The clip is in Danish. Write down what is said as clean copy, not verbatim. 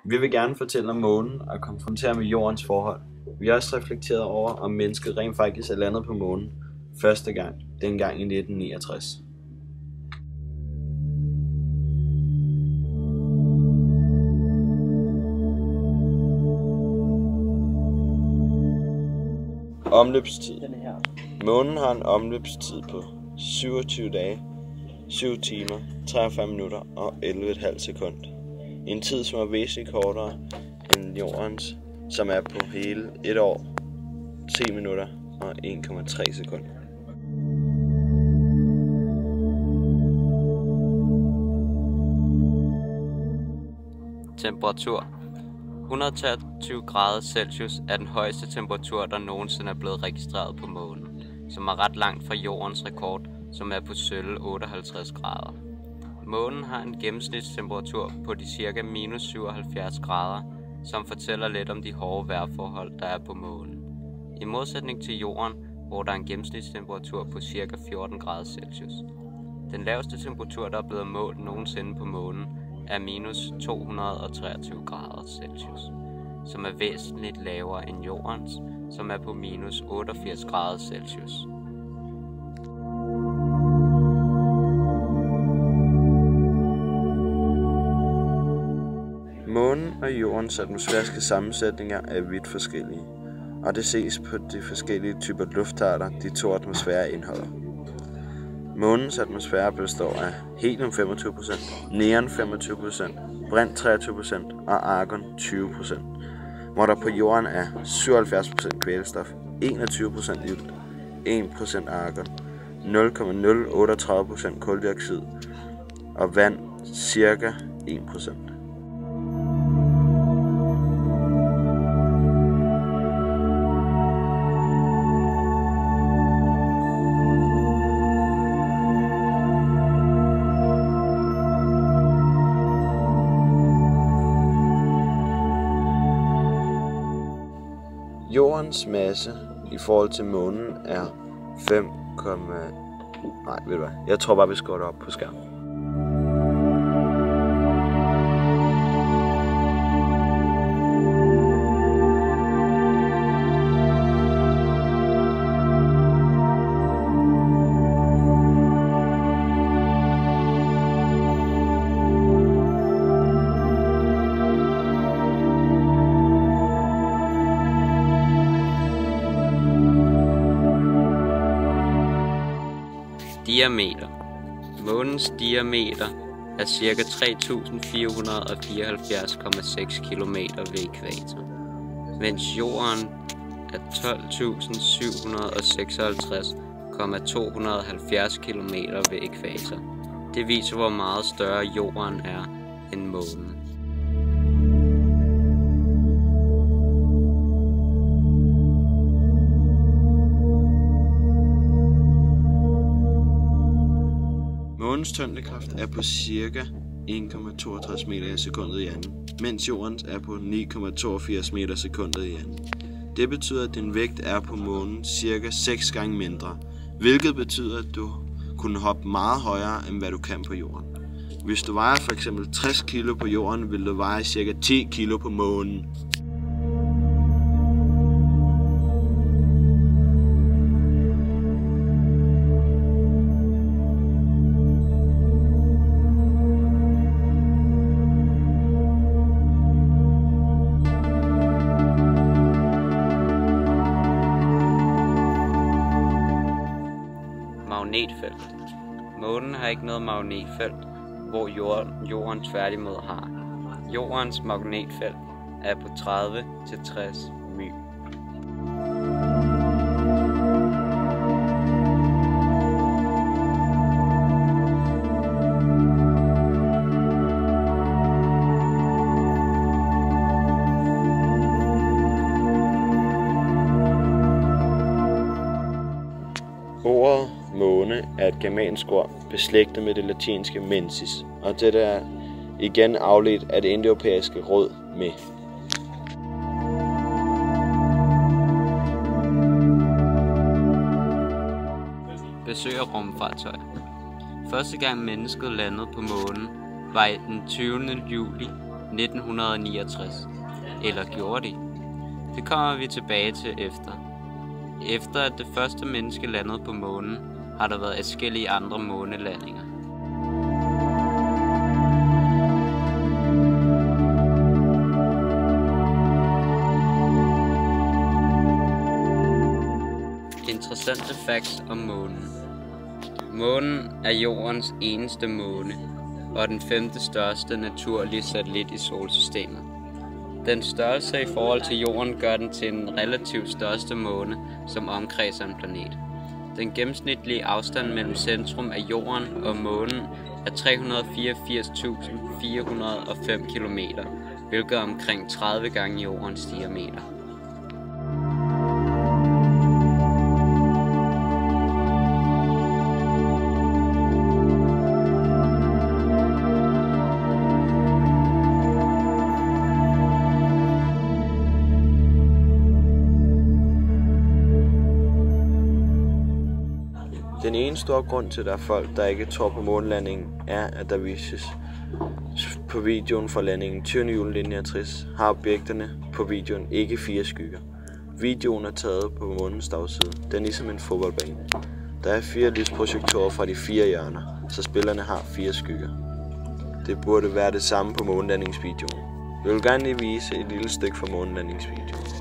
Vi vil gerne fortælle om månen og konfrontere med jordens forhold. Vi har også reflekteret over, om mennesket rent faktisk er landet på månen første gang, dengang i 1969. Omløbstid. Månen har en omløbstid på 27 dage, 7 timer, 43 minutter og 11,5 sekund. En tid, som er væsentligt kortere end jordens, som er på hele 1 år, 10 minutter og 1,3 sekunder. Temperatur. 123 grader Celsius er den højeste temperatur, der nogensinde er blevet registreret på månen, som er ret langt fra jordens rekord, som er på sølle 58 grader. Månen har en gennemsnitstemperatur på de ca. minus 77 grader, som fortæller lidt om de hårde vejrforhold, der er på månen. I modsætning til jorden, hvor der er en gennemsnitstemperatur på ca. 14 grader Celsius. Den laveste temperatur, der er blevet målt nogensinde på månen, er minus 223 grader Celsius, som er væsentligt lavere end jordens, som er på minus 88 grader Celsius. Månen og jordens atmosfæriske sammensætninger er vidt forskellige, og det ses på de forskellige typer luftarter, de to atmosfærer indeholder. Månens atmosfære består af helium 25%, neon 25%, brint 23% og argon 20%, hvor der på jorden er 77% kvælstof, 21% ilt, 1% argon, 0,038% kuldioxid og vand ca. 1%. Jordens masse i forhold til månen er 5, jeg tror bare vi skriver det op på skærmen. Diameter. Månens diameter er ca. 3.474,6 km ved ækvator, mens jorden er 12.756,270 km ved ækvator. Det viser, hvor meget større jorden er end månen. Månens tyngdekraft er på ca. 1,62 meter i sekundet i anden, mens jordens er på 9,82 meter i sekundet i anden. Det betyder, at din vægt er på månen ca. 6 gange mindre, hvilket betyder, at du kunne hoppe meget højere, end hvad du kan på jorden. Hvis du vejer f.eks. 60 kg på jorden, vil du veje ca. 10 kg på månen. Magnetfelt. Månen har ikke noget magnetfelt, hvor jorden tværtimod har. Jordens magnetfelt er på 30-60 my. Ordet måne er et germansk ord beslægtet med det latinske mensis, og dette er igen afledt af det indoeuropæiske råd med. Besøg af rumfartøj. Første gang mennesket landede på månen var den 20. juli 1969. Eller gjorde de? Det kommer vi tilbage til efter. Efter at det første menneske landede på månen, har der været adskillige andre månelandinger. Interessante facts om månen. Månen er jordens eneste måne, og den 5. største naturlige satellit i solsystemet. Den størrelse i forhold til jorden gør den til en relativt største måne, som omkredser en planet. Den gennemsnitlige afstand mellem centrum af jorden og månen er 384.405 km, hvilket er omkring 30 gange jordens diameter. Den ene store grund til, at der er folk, der ikke tror på månelandingen, er, at der vises på videoen fra landingen 20. juli 1960, har objekterne på videoen ikke 4 skygger. Videoen er taget på månens dagside. Den er ligesom en fodboldbane. Der er 4 lysprojektorer fra de 4 hjørner, så spillerne har 4 skygger. Det burde være det samme på månelandingsvideoen. Vi vil gerne lige vise et lille stykke fra månelandingsvideoen.